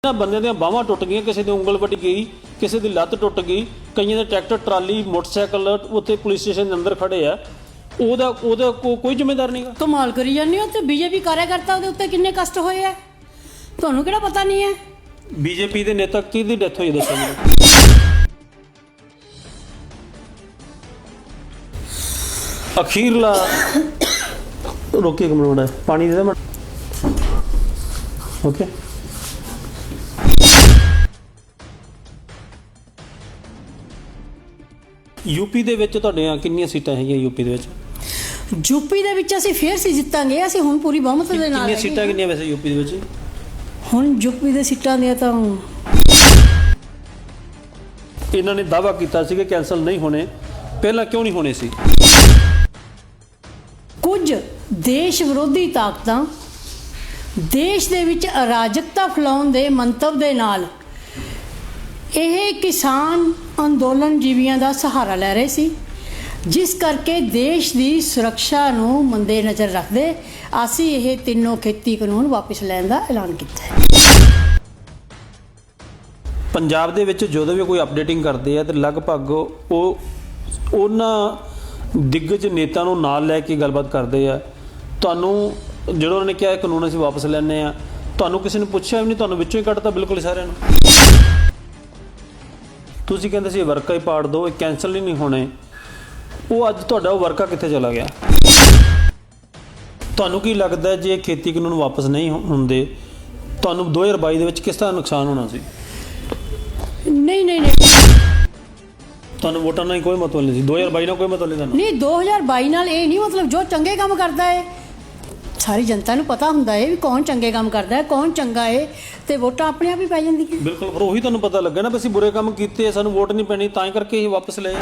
ਇਹਨਾਂ ਬੰਦਿਆਂ ਦੀਆਂ ਬਾਹਾਂ ਟੁੱਟ ਗਈਆਂ, ਕਿਸੇ ਦੀ ਉਂਗਲ ਵੱਢ ਗਈ, ਕਿਸੇ ਦੀ ਲੱਤ ਟੁੱਟ ਗਈ, ਕਈਆਂ ਦੇ ਟਰੈਕਟਰ ਟਰਾਲੀ ਮੋਟਰਸਾਈਕਲ ਉੱਥੇ ਪੁਲਿਸ ਸਟੇਸ਼ਨ ਦੇ ਅੰਦਰ ਖੜੇ ਆ। ਉਹਦਾ ਕੋਈ ਜ਼ਿੰਮੇਦਾਰ ਨਹੀਂਗਾ। ਕਮਾਲ ਕਰੀ ਜਾਂਦੇ ਹੋ। ਤੇ ਬੀਜੇਪੀ ਕਾਰਿਆਕਰਤਾ ਉਹਦੇ ਉੱਤੇ ਕਿੰਨੇ ਕਸ਼ਟ ਹੋਏ ਆ, ਤੁਹਾਨੂੰ ਕਿਹੜਾ ਪਤਾ ਨਹੀਂ ਹੈ? ਬੀਜੇਪੀ ਦੇ ਨੇਤਾ ਕਿਹਦੀ ਡੈਥ ਹੋਈ ਦੱਸੋ ਮੈਨੂੰ। ਅਖੀਰਲਾ ਰੋਕੇ ਇੱਕ ਮਿੰਟ ਪਾਣੀ ਦੇ ਦੇ। ਓਕੇ, यूपी ਦੇ ਵਿੱਚ ਤੁਹਾਡੀਆਂ ਕਿੰਨੀਆਂ ਸੀਟਾਂ ਹੈਗੀਆਂ? यूपी ਦੇ ਵਿੱਚ ਅਸੀਂ ਫੇਰ ਸੀ ਜਿੱਤਾਂਗੇ। ਅਸੀਂ ਹੁਣ ਪੂਰੀ ਬਹੁਮਤ ਦੇ ਨਾਲ ਕਿੰਨੀਆਂ ਸੀਟਾਂ ਕਿੰਨੀਆਂ ਵੈਸੇ यूपी ਦੇ ਵਿੱਚ? ਹੁਣ ਯੂਪੀ ਦੇ ਸੀਟਾਂ ਦੀਆਂ ਤਾਂ ਇਹਨਾਂ ਨੇ ਦਾਅਵਾ ਕੀਤਾ ਸੀ ਕਿ ਕੈਂਸਲ ਨਹੀਂ ਹੋਣੇ, ਪਹਿਲਾਂ ਕਿਉਂ ਨਹੀਂ ਹੋਣੇ ਸੀ? ਕੁਝ ਦੇਸ਼ ਵਿਰੋਧੀ ਤਾਕਤਾਂ ਦੇਸ਼ ਦੇ ਵਿੱਚ ਅਰਾਜਕਤਾ ਫੈਲਾਉਣ ਦੇ ਮੰਤਵ ਦੇ ਨਾਲ ਇਹ ਕਿਸਾਨ ਅੰਦੋਲਨ ਜੀਵੀਆਂ ਦਾ ਸਹਾਰਾ ਲੈ ਰਹੇ ਸੀ, ਜਿਸ ਕਰਕੇ ਦੇਸ਼ ਦੀ ਸੁਰੱਖਿਆ ਨੂੰ ਮੰਦੇ ਨਜ਼ਰ ਰੱਖਦੇ ਅਸੀਂ ਇਹ ਤਿੰਨੋਂ ਖੇਤੀ ਕਾਨੂੰਨ ਵਾਪਸ ਲੈਣ ਦਾ ਐਲਾਨ ਕੀਤਾ ਹੈ। ਪੰਜਾਬ ਦੇ ਵਿੱਚ ਜਦੋਂ ਵੀ ਕੋਈ ਅਪਡੇਟਿੰਗ ਕਰਦੇ ਆ ਤੇ ਲਗਭਗ ਉਹ ਉਹਨਾਂ ਦਿੱਗਜ ਨੇਤਾ ਨੂੰ ਨਾਲ ਲੈ ਕੇ ਗੱਲਬਾਤ ਕਰਦੇ ਆ। ਤੁਹਾਨੂੰ ਜਦੋਂ ਉਹਨਾਂ ਨੇ ਕਿਹਾ ਇਹ ਕਾਨੂੰਨ ਅਸੀਂ ਵਾਪਸ ਲੈਣੇ ਆ, ਤੁਹਾਨੂੰ ਕਿਸੇ ਨੇ ਪੁੱਛਿਆ ਵੀ ਨਹੀਂ, ਤੁਹਾਨੂੰ ਵਿੱਚੋਂ ਹੀ ਕੱਢਤਾ ਬਿਲਕੁਲ ਸਾਰਿਆਂ ਨੂੰ। ਤੁਸੀਂ ਕਹਿੰਦੇ ਸੀ ਵਰਕਾ ਹੀ ਪਾੜ ਦਿਓ, ਇਹ ਕੈਂਸਲ ਹੀ ਨਹੀਂ ਹੋਣੇ। ਉਹ ਅੱਜ ਤੁਹਾਡਾ ਉਹ ਵਰਕਾ ਕਿੱਥੇ ਚਲਾ ਗਿਆ? ਤੁਹਾਨੂੰ ਕੀ ਲੱਗਦਾ ਜੇ ਖੇਤੀ ਕਾਨੂੰਨ ਵਾਪਸ ਨਹੀਂ ਹੁੰਦੇ ਤੁਹਾਨੂੰ 2022 ਦੇ ਵਿੱਚ ਕਿਸ ਤਰ੍ਹਾਂ ਨੁਕਸਾਨ ਹੋਣਾ ਸੀ? ਨਹੀਂ ਤੁਹਾਨੂੰ ਵੋਟਾਂ ਨਾਲ ਕੋਈ ਮਤਲਬ ਨਹੀਂ ਸੀ। 2022 ਨਾਲ ਕੋਈ ਮਤਲਬ ਨਹੀਂ ਤੁਹਾਨੂੰ? ਨਹੀਂ, 2022 ਨਾਲ ਇਹ ਨਹੀਂ ਮਤਲਬ ਜੋ ਚੰਗੇ ਕੰਮ ਕਰਦਾ ਹੈ ਸਾਰੀ ਜਨਤਾ ਨੂੰ ਪਤਾ ਹੁੰਦਾ ਹੈ ਵੀ ਕੌਣ ਚੰਗੇ ਕੰਮ ਕਰਦਾ ਹੈ, ਕੌਣ ਚੰਗਾ ਹੈ, ਤੇ ਵੋਟਾਂ ਆਪਣੇ ਆਪ ਹੀ ਪੈ ਜਾਂਦੀਆਂ। ਬਿਲਕੁਲ, ਪਰ ਉਹੀ ਤੁਹਾਨੂੰ ਪਤਾ ਲੱਗਾ ਨਾ ਵੀ ਅਸੀਂ ਬੁਰੇ ਕੰਮ ਕੀਤੇ, ਸਾਨੂੰ ਵੋਟ ਨਹੀਂ ਪੈਣੀ, ਤਾਂ ਹੀ ਕਰਕੇ ਇਹ ਵਾਪਸ ਲਏ।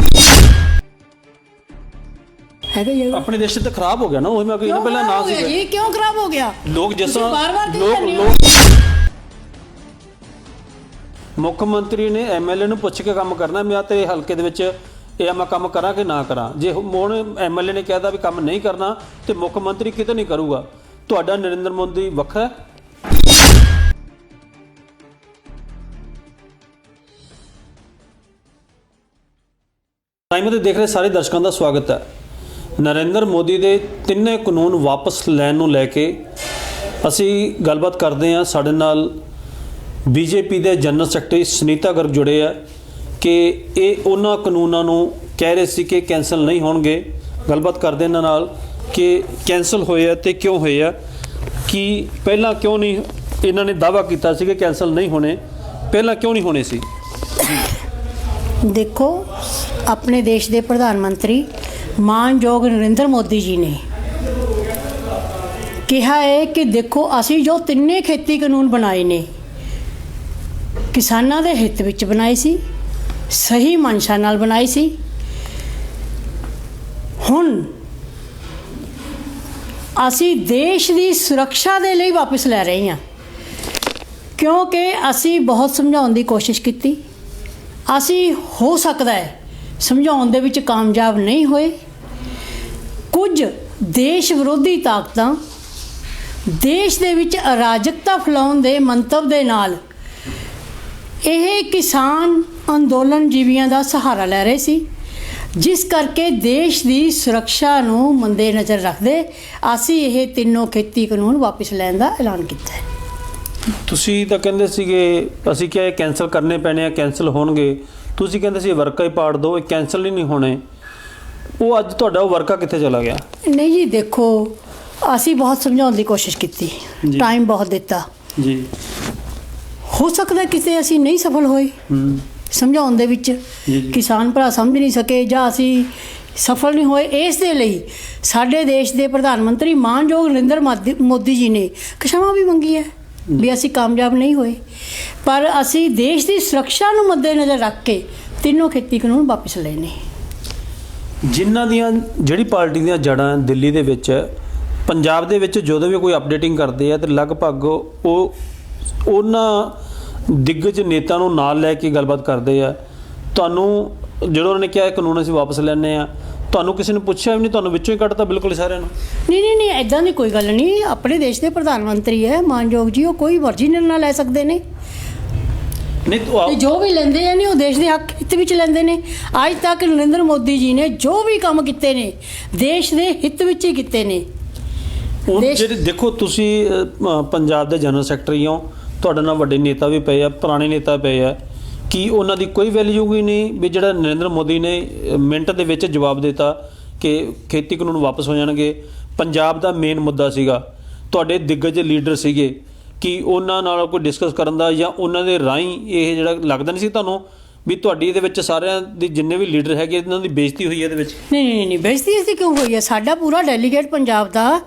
ਹੈਗਾ ਇਹ ਆਪਣੇ ਦੇਸ਼ ਤੇ ਖਰਾਬ ਹੋ ਗਿਆ ਨਾ। ਉਹ ਮੈਂ ਕਹੀ ਨਾ ਪਹਿਲਾਂ ਨਾ ਸੀ ਜੀ, ਕਿਉਂ ਖਰਾਬ ਹੋ ਗਿਆ? ਲੋਕ ਜਿਸ ਤਰ੍ਹਾਂ ਮੁੱਖ ਮੰਤਰੀ ਨੇ ਐਮਐਲਏ ਨੂੰ ਪੁੱਛ ਕੇ ਕੰਮ ਕਰਨਾ, ਮੈਂ ਤੇ ਹਲਕੇ ਦੇ ਵਿੱਚ ਇਹ ਮੈਂ ਕੰਮ ਕਰਾਂ ਕਿ ਨਾ ਕਰਾਂ। ਜੇ ਹੁਣ ਐਮਐਲਏ ਨੇ ਕਹਿਦਾ ਵੀ ਕੰਮ ਨਹੀਂ ਕਰਨਾ ਤੇ ਮੁੱਖ ਮੰਤਰੀ ਕਿਤੇ ਨਹੀਂ ਕਰੂਗਾ। ਤੁਹਾਡਾ ਨਰਿੰਦਰ ਮੋਦੀ ਵੱਖਰਾ ਹੈ। ਟਾਈਮ ਤੇ ਦੇਖ ਰਹੇ ਸਾਰੇ ਦਰਸ਼ਕਾਂ ਦਾ ਸਵਾਗਤ ਹੈ। ਨਰਿੰਦਰ ਮੋਦੀ ਦੇ ਤਿੰਨੇ ਕਾਨੂੰਨ ਵਾਪਸ ਲੈਣ ਨੂੰ ਲੈ ਕੇ ਅਸੀਂ ਗੱਲਬਾਤ ਕਰਦੇ ਹਾਂ। ਸਾਡੇ ਨਾਲ ਬੀਜੇਪੀ ਦੇ ਜਨਰਲ ਸੈਕਟਰੀ ਸੁਨੀਤਾ ਗਰਗ ਜੁੜੇ ਆ ਕਿ ਇਹ ਉਹਨਾਂ ਕਾਨੂੰਨਾਂ ਨੂੰ ਕਹਿ ਰਹੇ ਸੀ ਕਿ ਕੈਂਸਲ ਨਹੀਂ ਹੋਣਗੇ। ਗੱਲਬਾਤ ਕਰਦੇ ਇਹਨਾਂ ਨਾਲ ਕਿ ਕੈਂਸਲ ਹੋਏ ਆ ਤੇ ਕਿਉਂ ਹੋਏ ਆ, ਕਿ ਪਹਿਲਾਂ ਕਿਉਂ ਨਹੀਂ ਇਹਨਾਂ ਨੇ ਦਾਅਵਾ ਕੀਤਾ ਸੀ ਕਿ ਕੈਂਸਲ ਨਹੀਂ ਹੋਣੇ, ਪਹਿਲਾਂ ਕਿਉਂ ਨਹੀਂ ਹੋਣੇ ਸੀ? ਦੇਖੋ, ਆਪਣੇ ਦੇਸ਼ ਦੇ ਪ੍ਰਧਾਨ ਮੰਤਰੀ ਮਾਨਯੋਗ ਨਰਿੰਦਰ ਮੋਦੀ ਜੀ ਨੇ ਕਿਹਾ ਹੈ ਕਿ ਦੇਖੋ ਅਸੀਂ ਜੋ ਤਿੰਨੇ ਖੇਤੀ ਕਾਨੂੰਨ ਬਣਾਏ ਨੇ ਕਿਸਾਨਾਂ ਦੇ ਹਿੱਤ ਵਿੱਚ ਬਣਾਏ ਸੀ, ਸਹੀ ਮਨਸ਼ਾ ਨਾਲ ਬਣਾਈ ਸੀ। ਹੁਣ ਅਸੀਂ ਦੇਸ਼ ਦੀ ਸੁਰੱਖਿਆ ਦੇ ਲਈ ਵਾਪਸ ਲੈ ਰਹੇ ਹਾਂ, ਕਿਉਂਕਿ ਅਸੀਂ ਬਹੁਤ ਸਮਝਾਉਣ ਦੀ ਕੋਸ਼ਿਸ਼ ਕੀਤੀ। ਅਸੀਂ ਹੋ ਸਕਦਾ ਹੈ ਸਮਝਾਉਣ ਦੇ ਵਿੱਚ ਕਾਮਯਾਬ ਨਹੀਂ ਹੋਏ। ਕੁਝ ਦੇਸ਼ ਵਿਰੋਧੀ ਤਾਕਤਾਂ ਦੇਸ਼ ਦੇ ਵਿੱਚ ਅਰਾਜਕਤਾ ਫੈਲਾਉਣ ਦੇ ਮੰਤਵ ਦੇ ਨਾਲ ਇਹ ਕਿਸਾਨ ਅੰਦੋਲਨ ਜੀਵੀਆਂ ਦਾ ਸਹਾਰਾ ਲੈ ਰਹੇ ਸੀ, ਜਿਸ ਕਰਕੇ ਦੇਸ਼ ਦੀ ਸੁਰੱਖਿਆ ਨੂੰ ਮੰਦੇ ਨਜ਼ਰ ਰੱਖਦੇ ਅਸੀਂ ਇਹ ਤਿੰਨੋਂ ਖੇਤੀ ਕਾਨੂੰਨ ਵਾਪਸ ਲੈਣ ਦਾ ਐਲਾਨ ਕੀਤਾ ਹੈ। ਤੁਸੀਂ ਤਾਂ ਕਹਿੰਦੇ ਸੀਗੇ ਅਸੀਂ ਕਿਹਾ ਇਹ ਕੈਂਸਲ ਕਰਨੇ ਪੈਣੇ ਆ, ਕੈਂਸਲ ਹੋਣਗੇ। ਤੁਸੀਂ ਕਹਿੰਦੇ ਸੀ ਵਰਕਾ ਹੀ ਪਾੜ ਦਿਓ, ਇਹ ਕੈਂਸਲ ਹੀ ਨਹੀਂ ਹੋਣੇ। ਉਹ ਅੱਜ ਤੁਹਾਡਾ ਉਹ ਵਰਕਾ ਕਿੱਥੇ ਚਲਾ ਗਿਆ? ਨਹੀਂ ਜੀ, ਦੇਖੋ ਅਸੀਂ ਬਹੁਤ ਸਮਝਾਉਣ ਦੀ ਕੋਸ਼ਿਸ਼ ਕੀਤੀ, ਟਾਈਮ ਬਹੁਤ ਦਿੱਤਾ ਜੀ। ਹੋ ਸਕਦਾ ਕਿਤੇ ਅਸੀਂ ਨਹੀਂ ਸਫਲ ਹੋਏ ਸਮਝਾਉਣ ਦੇ ਵਿੱਚ, ਕਿਸਾਨ ਭਰਾ ਸਮਝ ਨਹੀਂ ਸਕੇ ਜਾਂ ਅਸੀਂ ਸਫਲ ਨਹੀਂ ਹੋਏ। ਇਸ ਦੇ ਲਈ ਸਾਡੇ ਦੇਸ਼ ਦੇ ਪ੍ਰਧਾਨ ਮੰਤਰੀ ਮਾਨਯੋਗ ਨਰਿੰਦਰ ਮੋਦੀ ਜੀ ਨੇ ਖਿਮਾ ਵੀ ਮੰਗੀ ਹੈ ਵੀ ਅਸੀਂ ਕਾਮਯਾਬ ਨਹੀਂ ਹੋਏ, ਪਰ ਅਸੀਂ ਦੇਸ਼ ਦੀ ਸੁਰੱਖਿਆ ਨੂੰ ਮੱਦੇਨਜ਼ਰ ਰੱਖ ਕੇ ਤਿੰਨੋਂ ਖੇਤੀ ਕਾਨੂੰਨ ਵਾਪਸ ਲਏ ਨੇ। ਜਿਨ੍ਹਾਂ ਦੀਆਂ ਜਿਹੜੀ ਪਾਰਟੀ ਦੀਆਂ ਜੜ੍ਹਾਂ ਦਿੱਲੀ ਦੇ ਵਿੱਚ, ਪੰਜਾਬ ਦੇ ਵਿੱਚ ਜਦੋਂ ਵੀ ਕੋਈ ਅਪਡੇਟਿੰਗ ਕਰਦੇ ਆ ਤੇ ਲਗਭਗ ਉਹ ਉਹਨਾਂ ਦਿੱਗਜ ਨੇਤਾ ਨੂੰ ਨਾਲ ਲੈ ਕੇ ਗੱਲਬਾਤ ਕਰਦੇ ਆ। ਤੁਹਾਨੂੰ ਜਦੋਂ ਉਹਨਾਂ ਨੇ ਕਿਹਾ ਇਹ ਕਾਨੂੰਨ ਅਸੀਂ ਵਾਪਸ ਲੈਣੇ ਆ, ਤੁਹਾਨੂੰ ਕਿਸੇ ਨੇ ਪੁੱਛਿਆ ਵੀ ਨਹੀਂ, ਤੁਹਾਨੂੰ ਵਿੱਚੋਂ ਹੀ ਕੱਢਤਾ ਬਿਲਕੁਲ ਸਾਰਿਆਂ ਨੂੰ। ਨਹੀਂ ਇੱਦਾਂ ਦੀ ਕੋਈ ਗੱਲ ਨਹੀਂ। ਆਪਣੇ ਦੇਸ਼ ਦੇ ਪ੍ਰਧਾਨ ਮੰਤਰੀ ਹੈ ਮਾਨਯੋਗ ਜੀ, ਉਹ ਕੋਈ ਮਰਜ਼ੀ ਨਿਰਣਾ ਲੈ ਸਕਦੇ ਨੇ। ਨਹੀਂ ਤੇ ਜੋ ਵੀ ਲੈਂਦੇ ਆ ਨੇ ਉਹ ਦੇਸ਼ ਦੇ ਹੱਕ ਹਿੱਤ ਵਿੱਚ ਲੈਂਦੇ ਨੇ। ਅੱਜ ਤੱਕ ਨਰਿੰਦਰ ਮੋਦੀ ਜੀ ਨੇ ਜੋ ਵੀ ਕੰਮ ਕੀਤੇ ਨੇ ਦੇਸ਼ ਦੇ ਹਿੱਤ ਵਿੱਚ ਹੀ ਕੀਤੇ ਨੇ। ਜਿਹੜੇ ਦੇਖੋ ਤੁਸੀਂ ਪੰਜਾਬ ਦੇ ਜਨਰਲ ਸੈਕਟਰੀ ਹੋ, ਤੁਹਾਡੇ ਨਾਲ ਵੱਡੇ ਨੇਤਾ ਵੀ ਪਏ ਆ, ਪੁਰਾਣੇ ਨੇਤਾ ਪਏ ਆ, ਕੀ ਉਹਨਾਂ ਦੀ ਕੋਈ ਵੈਲਿਊ ਹੀ ਨਹੀਂ ਵੀ ਜਿਹੜਾ ਨਰਿੰਦਰ ਮੋਦੀ ਨੇ ਮਿੰਟ ਦੇ ਵਿੱਚ ਜਵਾਬ ਦਿੱਤਾ ਕਿ ਖੇਤੀ ਕਾਨੂੰਨ ਵਾਪਸ ਹੋ ਜਾਣਗੇ? ਪੰਜਾਬ ਦਾ ਮੇਨ ਮੁੱਦਾ ਸੀਗਾ, ਤੁਹਾਡੇ ਦਿੱਗਜ ਲੀਡਰ ਸੀਗੇ, ਕਿ ਉਹਨਾਂ ਨਾਲ ਕੋਈ ਡਿਸਕਸ ਕਰਨ ਦਾ ਜਾਂ ਉਹਨਾਂ ਦੇ ਰਾਹੀਂ ਇਹ ਜਿਹੜਾ ਲੱਗਦਾ ਨਹੀਂ ਸੀ ਤੁਹਾਨੂੰ ਵੀ ਤੁਹਾਡੀ ਇਹਦੇ ਵਿੱਚ ਸਾਰਿਆਂ ਦੇ ਜਿੰਨੇ ਵੀ ਲੀਡਰ ਹੈਗੇ ਇਹਨਾਂ ਦੀ ਬੇਇੱਜ਼ਤੀ ਹੋਈ ਹੈ ਇਹਦੇ ਵਿੱਚ? ਨਹੀਂ ਬੇਇੱਜ਼ਤੀ ਇਸ ਦੀ ਕਿਉਂ ਹੋਈ ਹੈ? ਸਾਡਾ ਪੂਰਾ ਡੈਲੀਗੇਟ ਪੰਜਾਬ ਦਾ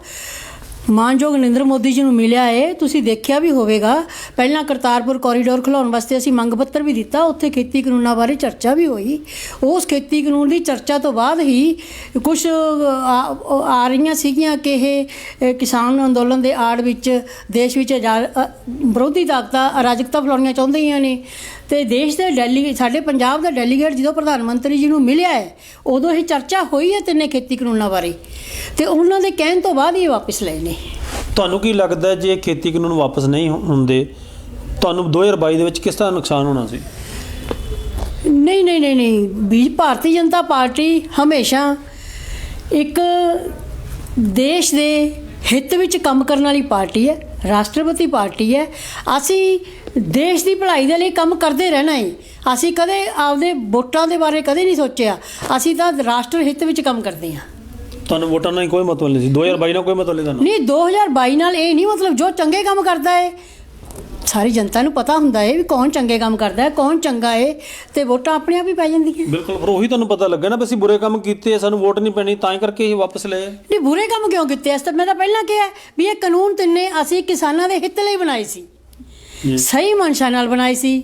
ਮਾਨਯੋਗ ਨਰਿੰਦਰ ਮੋਦੀ ਜੀ ਨੂੰ ਮਿਲਿਆ ਹੈ। ਤੁਸੀਂ ਦੇਖਿਆ ਵੀ ਹੋਵੇਗਾ, ਪਹਿਲਾਂ ਕਰਤਾਰਪੁਰ ਕੋਰੀਡੋਰ ਖੁਲਾਉਣ ਵਾਸਤੇ ਅਸੀਂ ਮੰਗ ਪੱਤਰ ਵੀ ਦਿੱਤਾ, ਉੱਥੇ ਖੇਤੀ ਕਾਨੂੰਨਾਂ ਬਾਰੇ ਚਰਚਾ ਵੀ ਹੋਈ। ਉਸ ਖੇਤੀ ਕਾਨੂੰਨ ਦੀ ਚਰਚਾ ਤੋਂ ਬਾਅਦ ਹੀ ਕੁਝ ਆ ਰਹੀਆਂ ਸੀਗੀਆਂ ਕਿ ਇਹ ਕਿਸਾਨ ਅੰਦੋਲਨ ਦੇ ਆੜ ਵਿੱਚ ਦੇਸ਼ ਵਿੱਚ ਵਿਰੋਧੀ ਤਾਕਤਾਂ ਅਰਾਜਕਤਾ ਫੈਲਾਉਣੀਆਂ ਚਾਹੁੰਦੀਆਂ ਨੇ। ਤੇ ਦੇਸ਼ ਦੇ ਸਾਡੇ ਪੰਜਾਬ ਦਾ ਡੈਲੀਗੇਟ ਜਦੋਂ ਪ੍ਰਧਾਨ ਮੰਤਰੀ ਜੀ ਨੂੰ ਮਿਲਿਆ ਹੈ ਉਦੋਂ ਹੀ ਚਰਚਾ ਹੋਈ ਹੈ ਤਿੰਨੇ ਖੇਤੀ ਕਾਨੂੰਨਾਂ ਬਾਰੇ, ਤੇ ਉਹਨਾਂ ਦੇ ਕਹਿਣ ਤੋਂ ਬਾਅਦ ਹੀ ਵਾਪਸ ਲਏ ਨੇ। ਤੁਹਾਨੂੰ ਕੀ ਲੱਗਦਾ ਜੇ ਖੇਤੀ ਕਾਨੂੰਨ ਵਾਪਸ ਨਹੀਂ ਹੁੰਦੇ ਤੁਹਾਨੂੰ 2022 ਦੇ ਵਿੱਚ ਕਿਸ ਤਰ੍ਹਾਂ ਨੁਕਸਾਨ ਹੋਣਾ ਸੀ? ਨਹੀਂ ਭਾਰਤੀ ਜਨਤਾ ਪਾਰਟੀ ਹਮੇਸ਼ਾ ਇੱਕ ਦੇਸ਼ ਦੇ ਹਿੱਤ ਵਿੱਚ ਕੰਮ ਕਰਨ ਵਾਲੀ ਪਾਰਟੀ ਹੈ, ਰਾਸ਼ਟਰਪਤੀ ਪਾਰਟੀ ਹੈ। ਅਸੀਂ ਦੇਸ਼ ਦੀ ਭਲਾਈ ਦੇ ਲਈ ਕੰਮ ਕਰਦੇ ਰਹਿਣਾ ਹੈ। ਅਸੀਂ ਕਦੇ ਆਪਦੇ ਵੋਟਾਂ ਦੇ ਬਾਰੇ ਕਦੇ ਨਹੀਂ ਸੋਚਿਆ, ਅਸੀਂ ਤਾਂ ਰਾਸ਼ਟਰ ਹਿੱਤ ਵਿੱਚ ਕੰਮ ਕਰਦੇ ਹਾਂ। ਤੁਹਾਨੂੰ ਵੋਟਾਂ ਨਾਲ ਕੋਈ ਮਤਲਬ ਨਹੀਂ ਸੀ? 2022 ਨਾਲ ਕੋਈ ਮਤਲਬ ਨਹੀਂ ਤੁਹਾਨੂੰ? ਨਹੀਂ, 2022 ਨਾਲ ਇਹ ਨਹੀਂ ਮਤਲਬ, ਜੋ ਚੰਗੇ ਕੰਮ ਕਰਦਾ ਹੈ ਸਾਰੀ ਜਨਤਾ ਨੂੰ ਪਤਾ ਹੁੰਦਾ ਹੈ ਵੀ ਕੌਣ ਚੰਗੇ ਕੰਮ ਕਰਦਾ ਹੈ, ਕੌਣ ਚੰਗਾ ਹੈ, ਤੇ ਵੋਟਾਂ ਆਪਣੇ ਆਪ ਹੀ ਪੈ ਜਾਂਦੀਆਂ। ਬਿਲਕੁਲ, ਪਰ ਉਹੀ ਤੁਹਾਨੂੰ ਪਤਾ ਲੱਗਾ ਨਾ ਵੀ ਅਸੀਂ ਬੁਰੇ ਕੰਮ ਕੀਤੇ, ਸਾਨੂੰ ਵੋਟ ਨਹੀਂ ਪੈਣੀ, ਤਾਂ ਕਰਕੇ ਇਹ ਵਾਪਸ ਲਏ। ਨਹੀਂ, ਬੁਰੇ ਕੰਮ ਕਿਉਂ ਕੀਤੇ? ਇਸ ਤਾਂ ਮੈਂ ਤਾਂ ਪਹਿਲਾਂ ਕਿਹਾ ਵੀ ਇਹ ਕਾਨੂੰਨ ਤਿੰਨੇ ਅਸੀਂ ਕਿਸਾਨਾਂ ਦੇ ਹਿੱਤ ਲਈ ਬਣਾਏ ਸੀ, ਸਹੀ ਮਨਸ਼ਾ ਨਾਲ ਬਣਾਏ ਸੀ।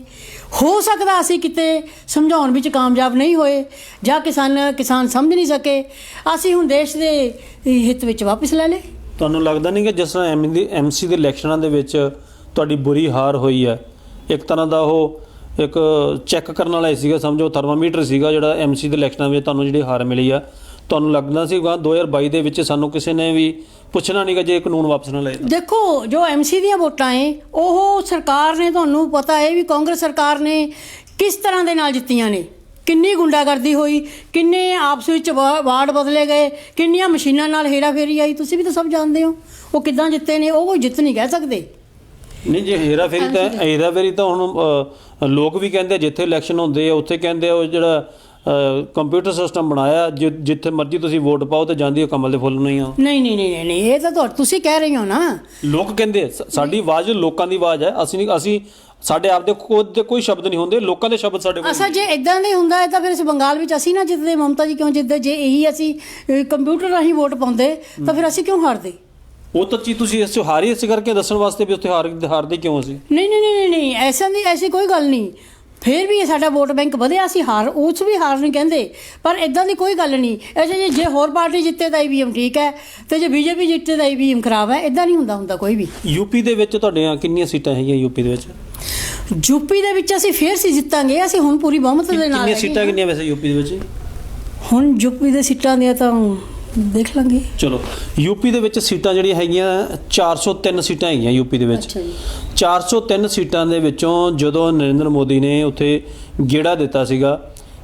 ਹੋ ਸਕਦਾ ਅਸੀਂ ਕਿਤੇ ਸਮਝਾਉਣ ਵਿੱਚ ਕਾਮਯਾਬ ਨਹੀਂ ਹੋਏ ਜਾਂ ਕਿਸਾਨ ਸਮਝ ਨਹੀਂ ਸਕੇ, ਅਸੀਂ ਹੁਣ ਦੇਸ਼ ਦੇ ਹਿੱਤ ਵਿੱਚ ਵਾਪਸ ਲੈ ਲਏ। ਤੁਹਾਨੂੰ ਲੱਗਦਾ ਨਹੀਂ ਕਿ ਜਿਸ ਤਰ੍ਹਾਂ ਐਮਸੀ ਦੇ ਇਲੈਕਸ਼ਨਾਂ ਦੇ ਵਿੱਚ ਤੁਹਾਡੀ ਬੁਰੀ ਹਾਰ ਹੋਈ ਹੈ, ਇੱਕ ਤਰ੍ਹਾਂ ਦਾ ਉਹ ਇੱਕ ਚੈੱਕ ਕਰਨ ਵਾਲਾ ਸੀਗਾ, ਸਮਝੋ ਥਰਮਾਮੀਟਰ ਸੀਗਾ ਜਿਹੜਾ ਐਮਸੀ ਦੇ ਇਲੈਕਸ਼ਨਾਂ ਵਿੱਚ ਤੁਹਾਨੂੰ ਜਿਹੜੀ ਹਾਰ ਮਿਲੀ ਆ, ਤੁਹਾਨੂੰ ਲੱਗਦਾ ਸੀਗਾ 2022 ਦੇ ਵਿੱਚ ਸਾਨੂੰ ਕਿਸੇ ਨੇ ਵੀ ਪੁੱਛਣਾ ਨਹੀਂਗਾ ਜੇ ਕਾਨੂੰਨ ਵਾਪਸ ਨਾ ਲਏ? ਦੇਖੋ, ਜੋ ਐਮਸੀ ਦੀਆਂ ਵੋਟਾਂ ਹੈ ਉਹ ਸਰਕਾਰ ਨੇ, ਤੁਹਾਨੂੰ ਪਤਾ ਹੈ ਵੀ ਕਾਂਗਰਸ ਸਰਕਾਰ ਨੇ ਕਿਸ ਤਰ੍ਹਾਂ ਦੇ ਨਾਲ ਜਿੱਤੀਆਂ ਨੇ, ਕਿੰਨੀ ਗੁੰਡਾਗਰਦੀ ਹੋਈ, ਕਿੰਨੇ ਆਪਸ ਵਿੱਚ ਵਾਰਡ ਬਦਲੇ ਗਏ, ਕਿੰਨੀਆਂ ਮਸ਼ੀਨਾਂ ਨਾਲ ਹੇਰਾਫੇਰੀ ਆਈ, ਤੁਸੀਂ ਵੀ ਤਾਂ ਸਭ ਜਾਣਦੇ ਹੋ ਉਹ ਕਿੱਦਾਂ ਜਿੱਤੇ ਨੇ। ਉਹ ਕੋਈ ਜਿੱਤ ਨਹੀਂ ਕਹਿ ਸਕਦੇ। ਨਹੀਂ, ਜੇ ਹੇਰਾਫੇਰੀ ਤਾਂ ਹੁਣ ਲੋਕ ਵੀ ਕਹਿੰਦੇ, ਜਿੱਥੇ ਇਲੈਕਸ਼ਨ ਹੁੰਦੇ ਆ ਉੱਥੇ ਕਹਿੰਦੇ ਉਹ ਜਿਹੜਾ ਕੰਪਿਊਟਰ ਸਿਸਟਮ ਬਣਾਇਆ, ਜਿੱਥੇ ਮਰਜ਼ੀ ਤੁਸੀਂ ਵੋਟ ਪਾਓ ਤੇ ਜਾਂਦੀ ਉਹ ਕਮਲ ਦੇ ਫੁੱਲ ਨਹੀਂ ਆ। ਨਹੀਂ, ਇਹ ਤਾਂ ਤੁਸੀਂ ਕਹਿ ਰਹੇ ਹੋ ਨਾ। ਲੋਕ ਕਹਿੰਦੇ ਸਾਡੀ ਆਵਾਜ਼ ਲੋਕਾਂ ਦੀ ਆਵਾਜ਼ ਹੈ, ਅਸੀਂ ਸਾਡੇ ਆਪ ਦੇ ਖੁਦ ਦੇ ਕੋਈ ਸ਼ਬਦ ਨਹੀਂ ਹੁੰਦੇ, ਲੋਕਾਂ ਦੇ ਸ਼ਬਦ ਸਾਡੇ ਕੋਲ। ਅਸਾਂ ਜੇ ਇਦਾਂ ਦੇ ਹੁੰਦਾ ਹੈ ਤਾਂ ਫਿਰ ਬੰਗਾਲ ਵਿੱਚ ਅਸੀਂ ਨਾ ਜਿੱਤਦੇ, ਮਮਤਾ ਜੀ ਕਿਉਂ ਜਿੱਤਦੇ? ਜੇ ਇਹੀ ਅਸੀਂ ਕੰਪਿਊਟਰ ਰਾਹੀਂ ਵੋਟ ਪਾਉਂਦੇ ਤਾਂ ਫਿਰ ਅਸੀਂ ਕਿਉਂ ਹਾਰਦੇ? ਉਹ ਤਾਂ ਚੀਜ਼ ਤੁਸੀਂ ਇਸ ਹਾਰੀ ਇਸ ਕਰਕੇ ਦੱਸਣ ਵਾਸਤੇ ਵੀ ਉੱਥੇ ਹਾਰਦੇ ਕਿਉਂ ਸੀ? ਨਹੀਂ, ਐਸੀ ਕੋਈ ਗੱਲ ਨਹੀਂ। ਫਿਰ ਵੀ ਸਾਡਾ ਵੋਟ ਬੈਂਕ ਵਧਿਆ, ਅਸੀਂ ਉਸ ਵੀ ਹਾਰ ਨਹੀਂ ਕਹਿੰਦੇ, ਪਰ ਇਦਾਂ ਦੀ ਕੋਈ ਗੱਲ ਨਹੀਂ। ਐਸੇ ਜੇ ਹੋਰ ਪਾਰਟੀ ਜਿੱਤੇ ਤਾਂ ਈਵੀਐਮ ਠੀਕ ਹੈ, ਤੇ ਜੇ ਬੀਜੇਪੀ ਜਿੱਤੇ ਤਾਂ ਈਵੀਐਮ ਖਰਾਬ ਹੈ। ਇਦਾਂ ਨਹੀਂ ਹੁੰਦਾ ਕੋਈ ਵੀ। ਯੂਪੀ ਦੇ ਵਿੱਚ ਤੁਹਾਡੀਆਂ ਕਿੰਨੀਆਂ ਸੀਟਾਂ ਹੈਗੀਆਂ? ਯੂਪੀ ਦੇ ਵਿੱਚ ਅਸੀਂ ਫੇਰ ਸੀ ਜਿੱਤਾਂਗੇ, ਅਸੀਂ ਹੁਣ ਪੂਰੀ ਬਹੁਮਤ ਦੇ ਨਾਲ। ਕਿੰਨੀਆਂ ਸੀਟਾਂ ਕਿੰਨੀਆਂ ਵੈਸੇ ਯੂਪੀ ਦੇ ਵਿੱਚ? ਹੁਣ ਯੂਪੀ ਦੇ ਸੀਟਾਂ ਦੀਆਂ ਤਾਂ ਦੇਖ ਲਾਂਗੇ। ਚਲੋ, ਯੂਪੀ ਦੇ ਵਿੱਚ ਸੀਟਾਂ ਜਿਹੜੀਆਂ ਹੈਗੀਆਂ 403 ਸੀਟਾਂ ਹੈਗੀਆਂ ਯੂਪੀ ਦੇ ਵਿੱਚ। 403 ਸੀਟਾਂ ਦੇ ਵਿੱਚੋਂ ਜਦੋਂ ਨਰਿੰਦਰ ਮੋਦੀ ਨੇ ਉੱਥੇ ਗੇੜਾ ਦਿੱਤਾ ਸੀਗਾ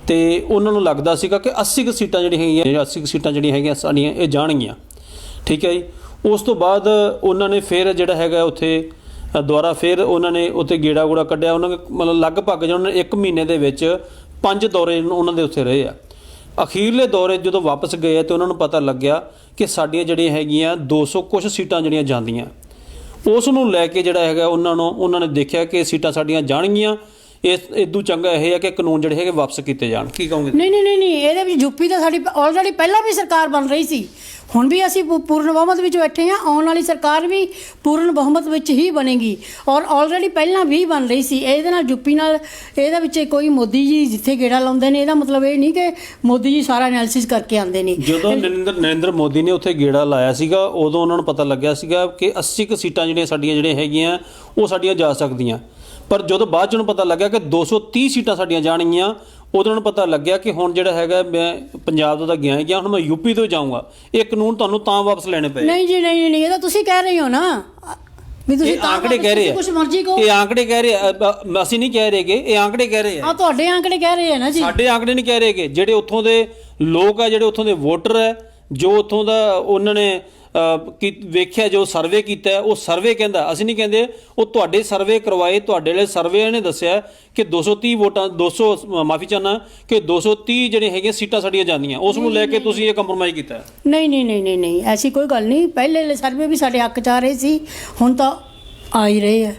ਤੇ ਉਹਨਾਂ ਨੂੰ ਲੱਗਦਾ ਸੀਗਾ ਕਿ 80 ਸੀਟਾਂ ਜਿਹੜੀਆਂ ਹੈਗੀਆਂ ਸਾਡੀਆਂ ਇਹ ਜਾਣਗੀਆਂ, ਠੀਕ ਹੈ ਜੀ। ਉਸ ਤੋਂ ਬਾਅਦ ਉਹਨਾਂ ਨੇ ਫਿਰ ਜਿਹੜਾ ਹੈਗਾ ਉੱਥੇ ਦੁਬਾਰਾ ਫਿਰ ਉਹਨਾਂ ਨੇ ਉੱਥੇ ਗੇੜਾ ਕੱਢਿਆ। ਉਹਨਾਂ ਨੇ ਮਤਲਬ ਲਗਭਗ ਉਹਨਾਂ ਨੇ 1 ਮਹੀਨੇ ਦੇ ਵਿੱਚ 5 ਦੌਰੇ ਉਹਨਾਂ ਦੇ ਉੱਥੇ ਰਹੇ ਆ। ਅਖੀਰਲੇ ਦੌਰੇ ਜਦੋਂ ਵਾਪਸ ਗਏ ਤੇ ਉਹਨਾਂ ਨੂੰ ਪਤਾ ਲੱਗਿਆ ਕਿ ਸਾਡੀਆਂ ਜਿਹੜੀਆਂ ਹੈਗੀਆਂ 200 ਕੁਛ ਸੀਟਾਂ ਜਿਹੜੀਆਂ ਜਾਂਦੀਆਂ, ਉਸ ਨੂੰ ਲੈ ਕੇ ਜਿਹੜਾ ਹੈਗਾ ਉਹਨਾਂ ਨੇ ਦੇਖਿਆ ਕਿ ਸੀਟਾਂ ਸਾਡੀਆਂ ਜਾਣਗੀਆਂ, ਇਦੋਂ ਚੰਗਾ ਇਹ ਹੈ ਕਿ ਕਾਨੂੰਨ ਜਿਹੜੇ ਹੈਗੇ ਵਾਪਸ ਕੀਤੇ ਜਾਣ। ਕੀ ਕਹੋਗੇ? ਨਹੀਂ, ਇਹਦੇ ਵਿੱਚ ਯੂਪੀ ਤਾਂ ਸਾਡੀ ਆਲਰੇਡੀ ਪਹਿਲਾਂ ਵੀ ਸਰਕਾਰ ਬਣ ਰਹੀ ਸੀ, ਹੁਣ ਵੀ ਅਸੀਂ ਪੂਰਨ ਬਹੁਮਤ ਵਿੱਚ ਬੈਠੇ ਹਾਂ। ਆਉਣ ਵਾਲੀ ਸਰਕਾਰ ਵੀ ਪੂਰਨ ਬਹੁਮਤ ਵਿੱਚ ਹੀ ਬਣੇਗੀ, ਔਰ ਆਲਰੇਡੀ ਪਹਿਲਾਂ ਵੀ ਬਣ ਰਹੀ ਸੀ। ਇਹਦੇ ਨਾਲ ਯੂਪੀ ਨਾਲ ਇਹਦੇ ਵਿੱਚ ਕੋਈ ਮੋਦੀ ਜੀ ਜਿੱਥੇ ਗੇੜਾ ਲਾਉਂਦੇ ਨੇ, ਇਹਦਾ ਮਤਲਬ ਇਹ ਨਹੀਂ ਕਿ ਮੋਦੀ ਜੀ ਸਾਰਾ ਐਨਾਲਿਸਿਸ ਕਰਕੇ ਆਉਂਦੇ ਨੇ। ਜਦੋਂ ਨਰਿੰਦਰ ਮੋਦੀ ਨੇ ਉੱਥੇ ਗੇੜਾ ਲਾਇਆ ਸੀਗਾ ਉਦੋਂ ਉਹਨਾਂ ਨੂੰ ਪਤਾ ਲੱਗਿਆ ਸੀਗਾ ਕਿ 80 ਕੁ ਸੀਟਾਂ ਜਿਹੜੀਆਂ ਹੈਗੀਆਂ ਉਹ ਸਾਡੀਆਂ ਜਾ ਸਕਦੀਆਂ, ਪਰ ਜਦੋਂ ਬਾਅਦ 'ਚ ਉਹਨੂੰ ਪਤਾ ਲੱਗਿਆ ਕਿ 230 ਸੀਟਾਂ ਸਾਡੀਆਂ ਜਾਣਗੀਆਂ, ਉਦੋਂ ਉਹਨੂੰ ਪਤਾ ਲੱਗਿਆ ਕਿ ਹੁਣ ਜਿਹੜਾ ਹੈਗਾ ਮੈਂ ਪੰਜਾਬ ਤੋਂ ਤਾਂ ਗਿਆ ਹੁਣ ਮੈਂ ਯੂਪੀ ਤੋਂ ਜਾਊਂਗਾ। ਇਹ ਕਾਨੂੰਨ ਤੁਹਾਨੂੰ ਤਾਂ ਵਾਪਸ ਲੈਣੇ ਪਏ। ਨਹੀਂ ਜੀ, ਨਹੀਂ, ਇਹ ਤਾਂ ਤੁਸੀਂ ਕਹਿ ਰਹੇ ਹੋ ਨਾ। ਵੀ ਤੁਸੀਂ ਇਹ ਆંકੜੇ ਕਹਿ ਰਹੇ ਆ, ਕੁਝ ਮਰਜ਼ੀ ਕਹੋ। ਇਹ ਆંકੜੇ ਕਹਿ ਰਹੇ ਆ, ਅਸੀਂ ਨਹੀਂ ਕਹਿ ਰਹੇਗੇ, ਇਹ ਆંકੜੇ ਕਹਿ ਰਹੇ ਆ। ਤੁਹਾਡੇ ਆંકੜੇ ਕਹਿ ਰਹੇ ਆ ਨਾ ਜੀ, ਸਾਡੇ ਆંકੜੇ ਨਹੀਂ ਕਹਿ ਰਹੇਗੇ। ਜਿਹੜੇ ਉੱਥੋਂ ਦੇ ਲੋਕ ਆ, ਜਿਹੜੇ ਉੱਥੋਂ ਦੇ ਵੋਟਰ ਹੈ, ਜੋ ਉੱਥੋਂ ਦਾ ਉਹਨਾਂ ਨੇ ਵੇਖਿਆ, ਜੋ ਸਰਵੇ ਕੀਤਾ ਹੈ, ਉਹ ਸਰਵੇ ਕਹਿੰਦਾ, ਅਸੀਂ ਨਹੀਂ ਕਹਿੰਦੇ। ਉਹ ਤੁਹਾਡੇ ਸਰਵੇ ਕਰਵਾਏ, ਤੁਹਾਡੇ ਵਾਲੇ ਸਰਵੇ ਨੇ ਦੱਸਿਆ ਕਿ 230 ਵੋਟਾਂ 200 ਮਾਫੀ ਚਾਹੁੰਦਾ ਕਿ 230 ਜਿਹੜੇ ਹੈਗੇ ਸੀਟਾਂ ਸਾਡੀਆਂ ਜਾਂਦੀਆਂ, ਉਸ ਨੂੰ ਲੈ ਕੇ ਤੁਸੀਂ ਇਹ ਕੰਪਰੋਮਾਈਜ਼ ਕੀਤਾ ਹੈ। ਨਹੀਂ ਨਹੀਂ ਨਹੀਂ ਨਹੀਂ ਨਹੀਂ, ਐਸੀ ਕੋਈ ਗੱਲ ਨਹੀਂ। ਪਹਿਲੇ ਸਰਵੇ ਵੀ ਸਾਡੇ ਹੱਕ 'ਚ ਆ ਰਹੇ ਸੀ, ਹੁਣ ਤਾਂ ਆ ਹੀ ਰਹੇ ਆ।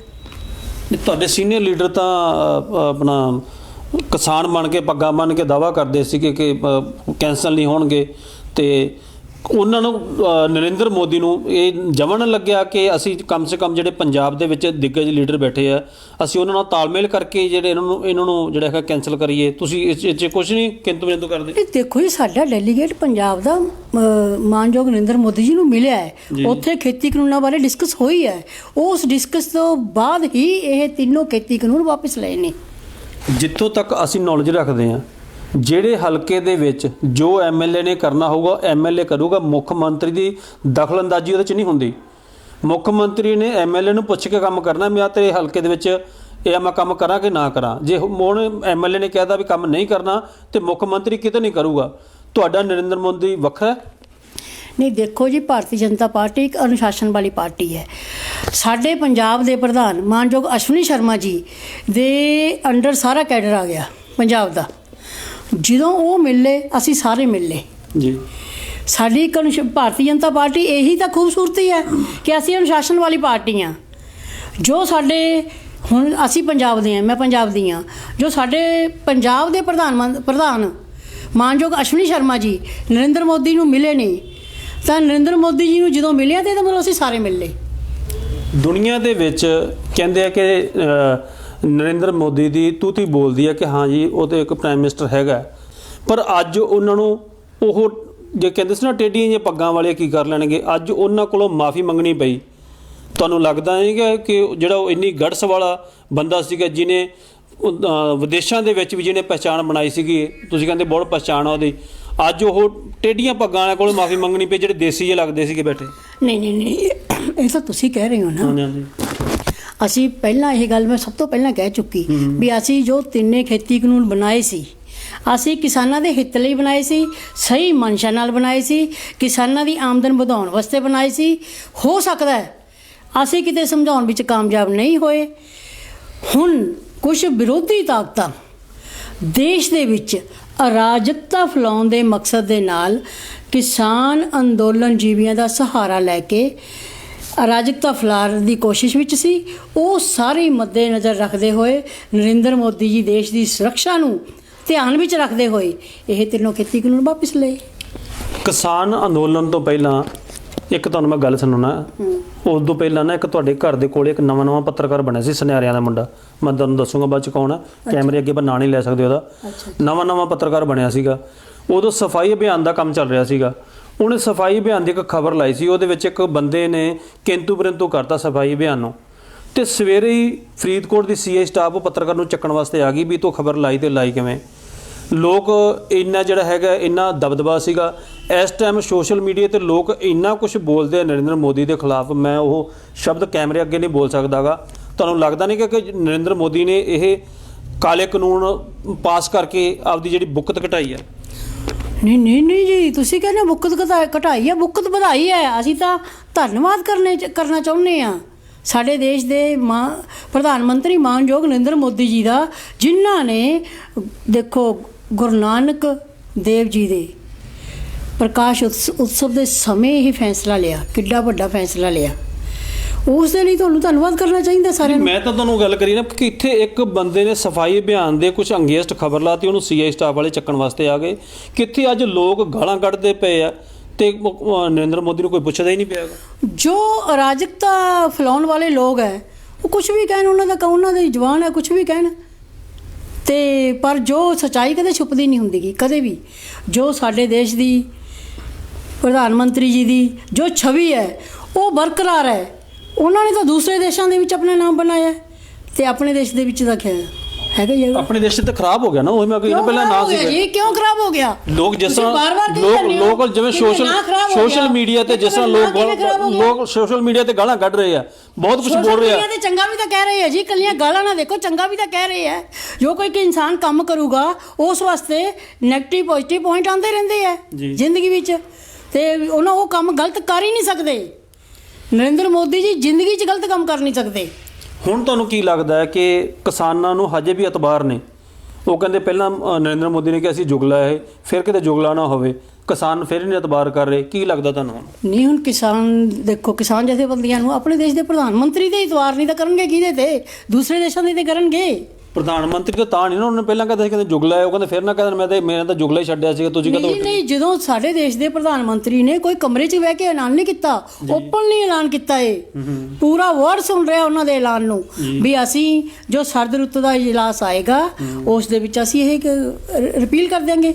ਤੁਹਾਡੇ ਸੀਨੀਅਰ ਲੀਡਰ ਤਾਂ ਆਪਣਾ ਕਿਸਾਨ ਬਣ ਕੇ ਪੱਗਾਂ ਬੰਨ੍ਹ ਕੇ ਦਾਅਵਾ ਕਰਦੇ ਸੀ ਕਿ ਕੈਂਸਲ ਨਹੀਂ ਹੋਣਗੇ, ਤੇ ਉਹਨਾਂ ਨੂੰ ਨਰਿੰਦਰ ਮੋਦੀ ਨੂੰ ਇਹ ਜਮਨ ਲੱਗਿਆ ਕਿ ਅਸੀਂ ਕਮ ਸੇ ਕਮ ਜਿਹੜੇ ਪੰਜਾਬ ਦੇ ਵਿੱਚ ਦਿੱਗਜ ਲੀਡਰ ਬੈਠੇ ਆ, ਅਸੀਂ ਉਹਨਾਂ ਨਾਲ ਤਾਲਮੇਲ ਕਰਕੇ ਜਿਹੜੇ ਇਹਨਾਂ ਨੂੰ ਜਿਹੜਾ ਹੈਗਾ ਕੈਂਸਲ ਕਰੀਏ। ਤੁਸੀਂ ਇਸ 'ਚ ਕੁਝ ਨਹੀਂ ਕਿੰਤੂ ਬਿੰਤੂ ਕਰਦੇ? ਇਹ ਦੇਖੋ ਜੀ, ਸਾਡਾ ਡੈਲੀਗੇਟ ਪੰਜਾਬ ਦਾ ਮਾਨਯੋਗ ਨਰਿੰਦਰ ਮੋਦੀ ਜੀ ਨੂੰ ਮਿਲਿਆ ਹੈ, ਉੱਥੇ ਖੇਤੀ ਕਾਨੂੰਨਾਂ ਬਾਰੇ ਡਿਸਕਸ ਹੋਈ ਹੈ। ਉਸ ਡਿਸਕਸ ਤੋਂ ਬਾਅਦ ਹੀ ਇਹ ਤਿੰਨੋਂ ਖੇਤੀ ਕਾਨੂੰਨ ਵਾਪਸ ਲਏ ਨੇ। ਜਿੱਥੋਂ ਤੱਕ ਅਸੀਂ ਨੌਲੇਜ ਰੱਖਦੇ ਹਾਂ, ਜਿਹੜੇ ਹਲਕੇ ਦੇ ਵਿੱਚ ਜੋ ਐਮਐਲਏ ਨੇ ਕਰਨਾ ਹੋਊਗਾ ਐਮਐਲਏ ਕਰੂਗਾ। ਮੁੱਖ ਮੰਤਰੀ ਦੀ ਦਖਲਅੰਦਾਜ਼ੀ ਉਹਦੇ 'ਚ ਨਹੀਂ ਹੁੰਦੀ। ਮੁੱਖ ਮੰਤਰੀ ਨੇ ਐਮਐਲਏ ਨੂੰ ਪੁੱਛ ਕੇ ਕੰਮ ਕਰਨਾ, ਮੈਂ ਤੇਰੇ ਹਲਕੇ ਦੇ ਵਿੱਚ ਇਹ ਮੈਂ ਕੰਮ ਕਰਾਂ ਕਿ ਨਾ ਕਰਾਂ। ਜੇ ਹੁਣ ਐਮਐਲਏ ਨੇ ਕਹਿਤਾ ਵੀ ਕੰਮ ਨਹੀਂ ਕਰਨਾ, ਤੇ ਮੁੱਖ ਮੰਤਰੀ ਕਿਤੇ ਨਹੀਂ ਕਰੂਗਾ। ਤੁਹਾਡਾ ਨਰਿੰਦਰ ਮੋਦੀ ਵੱਖਰਾ? ਨਹੀਂ, ਦੇਖੋ ਜੀ, ਭਾਰਤੀ ਜਨਤਾ ਪਾਰਟੀ ਇੱਕ ਅਨੁਸ਼ਾਸਨ ਵਾਲੀ ਪਾਰਟੀ ਹੈ। ਸਾਡੇ ਪੰਜਾਬ ਦੇ ਪ੍ਰਧਾਨ ਮਾਨਯੋਗ ਅਸ਼ਵਨੀ ਸ਼ਰਮਾ ਜੀ ਦੇ ਅੰਡਰ ਸਾਰਾ ਕੈਡਰ ਆ ਗਿਆ ਪੰਜਾਬ ਦਾ। ਜਦੋਂ ਉਹ ਮਿਲੇ, ਅਸੀਂ ਸਾਰੇ ਮਿਲੇ ਜੀ। ਸਾਡੀ ਇੱਕ ਭਾਰਤੀ ਜਨਤਾ ਪਾਰਟੀ, ਇਹੀ ਤਾਂ ਖੂਬਸੂਰਤੀ ਹੈ ਕਿ ਅਸੀਂ ਅਨੁਸ਼ਾਸਨ ਵਾਲੀ ਪਾਰਟੀ ਹਾਂ। ਜੋ ਸਾਡੇ ਹੁਣ ਅਸੀਂ ਪੰਜਾਬ ਦੇ ਹਾਂ, ਮੈਂ ਪੰਜਾਬ ਦੀ ਹਾਂ, ਜੋ ਸਾਡੇ ਪੰਜਾਬ ਦੇ ਪ੍ਰਧਾਨ ਮਾਨਯੋਗ ਅਸ਼ਵਨੀ ਸ਼ਰਮਾ ਜੀ ਨਰਿੰਦਰ ਮੋਦੀ ਨੂੰ ਮਿਲੇ ਨਹੀਂ, ਤਾਂ ਨਰਿੰਦਰ ਮੋਦੀ ਜੀ ਨੂੰ ਜਦੋਂ ਮਿਲਿਆ ਤੇ ਇਹਦਾ ਮਤਲਬ ਅਸੀਂ ਸਾਰੇ ਮਿਲ ਲਏ। ਦੁਨੀਆ ਦੇ ਵਿੱਚ ਕਹਿੰਦੇ ਆ ਕਿ ਨਰਿੰਦਰ ਮੋਦੀ ਦੀ ਤੂਤੀ ਬੋਲਦੀ ਹੈ ਕਿ ਹਾਂ ਜੀ ਉਹ ਤਾਂ ਇੱਕ ਪ੍ਰਾਈਮ ਮਿਨਿਸਟਰ ਹੈਗਾ, ਪਰ ਅੱਜ ਉਹਨਾਂ ਨੂੰ ਉਹ ਜੇ ਕਹਿੰਦੇ ਸੀ ਨਾ ਟੇਡੀਆਂ ਜਿਹੀਆਂ ਪੱਗਾਂ ਵਾਲੇ ਕੀ ਕਰ ਲੈਣਗੇ, ਅੱਜ ਉਹਨਾਂ ਕੋਲੋਂ ਮਾਫੀ ਮੰਗਣੀ ਪਈ। ਤੁਹਾਨੂੰ ਲੱਗਦਾ ਹੈਗਾ ਕਿ ਜਿਹੜਾ ਉਹ ਇੰਨੀ ਗੜਸ ਵਾਲਾ ਬੰਦਾ ਸੀਗਾ, ਜਿਹਨੇ ਵਿਦੇਸ਼ਾਂ ਦੇ ਵਿੱਚ ਵੀ ਜਿਹਨੇ ਪਹਿਚਾਣ ਬਣਾਈ ਸੀਗੀ, ਤੁਸੀਂ ਕਹਿੰਦੇ ਬਹੁਤ ਪਹਿਚਾਣ ਆ ਉਹਦੀ, ਅੱਜ ਉਹ ਟੇਡੀਆਂ ਪੱਗਾਂ ਵਾਲਿਆਂ ਕੋਲੋਂ ਮਾਫੀ ਮੰਗਣੀ ਪਈ ਜਿਹੜੇ ਦੇਸੀ ਜਿਹੇ ਲੱਗਦੇ ਸੀਗੇ ਬੈਠੇ? ਨਹੀਂ ਨਹੀਂ ਨਹੀਂ, ਇਹ ਤਾਂ ਤੁਸੀਂ ਕਹਿ ਰਹੇ ਹੋ ਨਾ। ਅਸੀਂ ਪਹਿਲਾਂ ਇਹ ਗੱਲ ਮੈਂ ਸਭ ਤੋਂ ਪਹਿਲਾਂ ਕਹਿ ਚੁੱਕੀ ਵੀ ਅਸੀਂ ਜੋ ਤਿੰਨੇ ਖੇਤੀ ਕਾਨੂੰਨ ਬਣਾਏ ਸੀ, ਅਸੀਂ ਕਿਸਾਨਾਂ ਦੇ ਹਿੱਤ ਲਈ ਬਣਾਏ ਸੀ, ਸਹੀ ਮਨਸ਼ਾ ਨਾਲ ਬਣਾਏ ਸੀ, ਕਿਸਾਨਾਂ ਦੀ ਆਮਦਨ ਵਧਾਉਣ ਵਾਸਤੇ ਬਣਾਏ ਸੀ। ਹੋ ਸਕਦਾ ਹੈ ਅਸੀਂ ਕਿਤੇ ਸਮਝਾਉਣ ਵਿੱਚ ਕਾਮਯਾਬ ਨਹੀਂ ਹੋਏ। ਹੁਣ ਕੁਝ ਵਿਰੋਧੀ ਤਾਕਤਾਂ ਦੇਸ਼ ਦੇ ਵਿੱਚ ਅਰਾਜਕਤਾ ਫੈਲਾਉਣ ਦੇ ਮਕਸਦ ਦੇ ਨਾਲ ਕਿਸਾਨ ਅੰਦੋਲਨ ਜੀਵੀਆਂ ਦਾ ਸਹਾਰਾ ਲੈ ਕੇ ਅਰਾਜਕਤਾ ਫੈਲਾਉਣ ਦੀ ਕੋਸ਼ਿਸ਼ ਵਿੱਚ ਸੀ। ਉਹ ਸਾਰੇ ਮੱਦੇ ਨਜ਼ਰ ਰੱਖਦੇ ਹੋਏ ਨਰਿੰਦਰ ਮੋਦੀ ਜੀ ਦੇਸ਼ ਦੀ ਸੁਰੱਖਿਆ ਨੂੰ ਧਿਆਨ ਵਿੱਚ ਰੱਖਦੇ ਹੋਏ ਇਹ ਤਿੰਨੋਂ ਖੇਤੀ ਕਾਨੂੰਨ ਵਾਪਸ ਲਏ। ਕਿਸਾਨ ਅੰਦੋਲਨ ਤੋਂ ਪਹਿਲਾਂ ਇੱਕ ਤੁਹਾਨੂੰ ਮੈਂ ਗੱਲ ਸੁਣਾਉਣਾ। ਉਸ ਤੋਂ ਪਹਿਲਾਂ ਨਾ ਇੱਕ ਤੁਹਾਡੇ ਘਰ ਦੇ ਕੋਲ ਇੱਕ ਨਵਾਂ ਪੱਤਰਕਾਰ ਬਣਿਆ ਸੀ, ਸੁਨਿਆਰਿਆਂ ਦਾ ਮੁੰਡਾ, ਮੈਂ ਤੁਹਾਨੂੰ ਦੱਸੂਗਾ ਬਾਅਦ ਚ ਕੌਣ ਹੈ, ਕੈਮਰੇ ਅੱਗੇ ਪਰ ਨਾਂ ਨਹੀਂ ਲੈ ਸਕਦੇ ਉਹਦਾ। ਨਵਾਂ ਪੱਤਰਕਾਰ ਬਣਿਆ ਸੀਗਾ, ਉਦੋਂ ਸਫਾਈ ਅਭਿਆਨ ਦਾ ਕੰਮ ਚੱਲ ਰਿਹਾ ਸੀਗਾ। ਉਹਨੇ ਸਫਾਈ ਅਭਿਆਨ ਦੀ ਇੱਕ ਖਬਰ ਲਾਈ ਸੀ, ਉਹਦੇ ਵਿੱਚ ਇੱਕ ਬੰਦੇ ਨੇ ਕਿੰਤੂ ਪਰੰਤੂ ਕਰਤਾ ਸਫਾਈ ਅਭਿਆਨ ਨੂੰ, ਤੇ ਸਵੇਰੇ ਹੀ ਫਰੀਦਕੋਟ ਦੀ ਸੀਆਈ ਸਟਾਫ ਉਹ ਪੱਤਰਕਾਰ ਨੂੰ ਚੱਕਣ ਵਾਸਤੇ ਆ ਗਈ ਵੀ ਤੂੰ ਖਬਰ ਲਾਈ ਤੇ ਲਾਈ ਕਿਵੇਂ। ਲੋਕ ਇੰਨਾ ਜਿਹੜਾ ਹੈਗਾ ਇੰਨਾ ਦਬਦਬਾ ਸੀਗਾ ਇਸ ਟਾਈਮ ਸੋਸ਼ਲ ਮੀਡੀਆ ਤੇ, ਲੋਕ ਇੰਨਾ ਕੁਝ ਬੋਲਦੇ ਆ ਨਰਿੰਦਰ ਮੋਦੀ ਦੇ ਖਿਲਾਫ, ਮੈਂ ਉਹ ਸ਼ਬਦ ਕੈਮਰੇ ਅੱਗੇ ਨਹੀਂ ਬੋਲ ਸਕਦਾਗਾ। ਤੁਹਾਨੂੰ ਲੱਗਦਾ ਨਹੀਂ ਕਿ ਨਰਿੰਦਰ ਮੋਦੀ ਨੇ ਇਹ ਕਾਲੇ ਕਾਨੂੰਨ ਪਾਸ ਕਰਕੇ ਆਪਦੀ ਜਿਹੜੀ ਬੁੱਕਤ ਘਟਾਈ ਹੈ? ਨਹੀਂ ਨਹੀਂ ਨਹੀਂ ਜੀ, ਤੁਸੀਂ ਕਹਿੰਦੇ ਬੁੱਕਤ ਘਟਾਈ ਹੈ, ਬੁੱਕਤ ਵਧਾਈ ਹੈ। ਅਸੀਂ ਤਾਂ ਧੰਨਵਾਦ ਕਰਨਾ ਚਾਹੁੰਦੇ ਹਾਂ ਸਾਡੇ ਦੇਸ਼ ਦੇ ਪ੍ਰਧਾਨ ਮੰਤਰੀ ਮਾਨਯੋਗ ਨਰਿੰਦਰ ਮੋਦੀ ਜੀ ਦਾ, ਜਿਨ੍ਹਾਂ ਨੇ ਦੇਖੋ ਗੁਰੂ ਨਾਨਕ ਦੇਵ ਜੀ ਦੇ ਪ੍ਰਕਾਸ਼ ਉਤਸਵ ਦੇ ਸਮੇਂ ਇਹ ਫੈਸਲਾ ਲਿਆ, ਕਿੱਡਾ ਵੱਡਾ ਫੈਸਲਾ ਲਿਆ। ਉਸ ਦੇ ਲਈ ਤੁਹਾਨੂੰ ਧੰਨਵਾਦ ਕਰਨਾ ਚਾਹੀਦਾ ਸਾਰਿਆਂ ਨੂੰ। ਮੈਂ ਤਾਂ ਤੁਹਾਨੂੰ ਗੱਲ ਕਰੀ ਨਾ ਕਿ ਇੱਥੇ ਇੱਕ ਬੰਦੇ ਨੇ ਸਫਾਈ ਅਭਿਆਨ ਦੇ ਕੁਝ ਅੰਗੇਸਟ ਖਬਰ ਲਾਤੀ, ਉਹਨੂੰ ਸੀਆਈ ਸਟਾਫ ਵਾਲੇ ਚੱਕਣ ਵਾਸਤੇ ਆ ਗਏ। ਕਿੱਥੇ ਅੱਜ ਲੋਕ ਗਾਲਾਂ ਕੱਢਦੇ ਪਏ ਆ ਤੇ ਨਰਿੰਦਰ ਮੋਦੀ ਨੂੰ ਕੋਈ ਪੁੱਛਦਾ ਹੀ ਨਹੀਂ ਪਿਆ। ਜੋ ਅਰਾਜਕਤਾ ਫੈਲਾਉਣ ਵਾਲੇ ਲੋਕ ਹੈ ਉਹ ਕੁਝ ਵੀ ਕਹਿਣ, ਉਹਨਾਂ ਦੀ ਜ਼ੁਬਾਨ ਹੈ, ਕੁਝ ਵੀ ਕਹਿਣ, ਤੇ ਪਰ ਜੋ ਸੱਚਾਈ ਕਦੇ ਛੁਪਦੀ ਨਹੀਂ ਹੁੰਦੀ ਕਦੇ ਵੀ। ਜੋ ਸਾਡੇ ਦੇਸ਼ ਦੀ ਪ੍ਰਧਾਨ ਮੰਤਰੀ ਜੀ ਦੀ ਜੋ ਛਵੀ ਹੈ ਉਹ ਬਰਕਰਾਰ ਹੈ। ਉਹਨਾਂ ਨੇ ਤਾਂ ਦੂਸਰੇ ਦੇਸ਼ਾਂ ਦੇ ਵਿੱਚ ਆਪਣਾ ਨਾਮ ਬਣਾਇਆ ਤੇ ਆਪਣੇ ਦੇਸ਼ ਦੇ ਵਿੱਚ ਤਾਂ ਹੈਗਾ ਜੀ। ਆਪਣੇ ਦੇਸ਼ 'ਚ ਤਾਂ ਖਰਾਬ ਹੋ ਗਿਆ ਨਾ, ਉਹ ਮੈਂ ਕੋਈ ਪਹਿਲਾਂ ਨਾ ਸੀ ਜੀ ਕਿਉਂ ਖਰਾਬ ਹੋ ਗਿਆ? ਲੋਕ ਜਿਸ ਤਰ੍ਹਾਂ ਲੋਕ ਜਿਵੇਂ ਸੋਸ਼ਲ ਮੀਡੀਆ ਤੇ ਜਿਸ ਤਰ੍ਹਾਂ ਲੋਕ ਸੋਸ਼ਲ ਮੀਡੀਆ ਤੇ ਗਾਲਾਂ ਕੱਢ ਰਹੇ ਆ, ਬਹੁਤ ਕੁਝ ਬੋਲ ਰਹੇ ਆ ਤੇ ਚੰਗਾ ਵੀ ਤਾਂ ਕਹਿ ਰਹੇ ਆ ਜੀ, ਕੱਲੀਆਂ ਗਾਲਾਂ ਨਾ ਦੇਖੋ, ਚੰਗਾ ਵੀ ਤਾਂ ਕਹਿ ਰਹੇ ਆ। ਜੋ ਕੋਈ ਇਨਸਾਨ ਕੰਮ ਕਰੂਗਾ ਉਸ ਵਾਸਤੇ ਨੈਗੇਟਿਵ ਪੋਜ਼ਿਟਿਵ ਪੁਆਇੰਟ ਆਉਂਦੇ ਰਹਿੰਦੇ ਆ ਜ਼ਿੰਦਗੀ ਵਿੱਚ, ਤੇ ਉਹਨਾਂ ਉਹ ਕੰਮ ਗਲਤ ਕਰ ਹੀ ਨਹੀਂ ਸਕਦੇ। ਨਰਿੰਦਰ ਮੋਦੀ ਜੀ ਜ਼ਿੰਦਗੀ 'ਚ ਗਲਤ ਕੰਮ ਕਰ ਨਹੀਂ ਸਕਦੇ। ਹੁਣ ਤੁਹਾਨੂੰ ਕੀ ਲੱਗਦਾ ਹੈ ਕਿ ਕਿਸਾਨਾਂ ਨੂੰ ਹਜੇ ਵੀ ਇਤਬਾਰ ਨੇ? ਉਹ ਕਹਿੰਦੇ ਪਹਿਲਾਂ ਨਰਿੰਦਰ ਮੋਦੀ ਨੇ ਕਿਹਾ ਅਸੀਂ ਜੁਗਲਾ ਹੈ, ਫਿਰ ਕਿਤੇ ਜੁਗਲਾ ਨਾ ਹੋਵੇ, ਕਿਸਾਨ ਫਿਰ ਨਹੀਂ ਇਤਬਾਰ ਕਰ ਰਹੇ। ਕੀ ਲੱਗਦਾ ਤੁਹਾਨੂੰ? ਨਹੀਂ ਹੁਣ ਕਿਸਾਨ ਦੇਖੋ, ਕਿਸਾਨ ਜਥੇਬੰਦੀਆਂ ਨੂੰ ਆਪਣੇ ਦੇਸ਼ ਦੇ ਪ੍ਰਧਾਨ ਮੰਤਰੀ ਦੇ ਇਤਬਾਰ ਨਹੀਂ ਤਾਂ ਕਰਨਗੇ, ਕਿਹਦੇ ਤੇ? ਦੂਸਰੇ ਦੇਸ਼ਾਂ ਦੇ ਤੇ ਕਰਨਗੇ। ਪ੍ਰਧਾਨ ਮੰਤਰੀ ਤਾਂ ਨਹੀਂ ਨਾ, ਉਹਨੇ ਪਹਿਲਾਂ ਕਹਿੰਦੇ ਜੁਗਲਾ ਹੈ, ਉਹ ਕਹਿੰਦੇ ਫਿਰ ਨਾ ਕਹਿੰਦੇ ਮੈਂ ਤਾਂ ਜੁਗਲਾ ਹੀ ਛੱਡਿਆ ਸੀਗਾ, ਤੁਸੀਂ ਕਹਿੰਦੇ ਨਹੀਂ। ਜਦੋਂ ਸਾਡੇ ਦੇਸ਼ ਦੇ ਪ੍ਰਧਾਨ ਮੰਤਰੀ ਨੇ ਕੋਈ ਕਮਰੇ 'ਚ ਬਹਿ ਕੇ ਐਲਾਨ ਨਹੀਂ ਕੀਤਾ, ਓਪਨਲੀ ਐਲਾਨ ਕੀਤਾ ਏ, ਪੂਰਾ ਵਰਡ ਸੁਣ ਰਿਹਾ ਉਹਨਾਂ ਦੇ ਐਲਾਨ ਨੂੰ ਵੀ ਅਸੀਂ ਜੋ ਸਰਦ ਰੁੱਤ ਦਾ ਇਜਲਾਸ ਆਏਗਾ ਉਸ ਦੇ ਵਿੱਚ ਅਸੀਂ ਇਹ ਰਿਪੀਲ ਕਰ ਦਿਆਂਗੇ।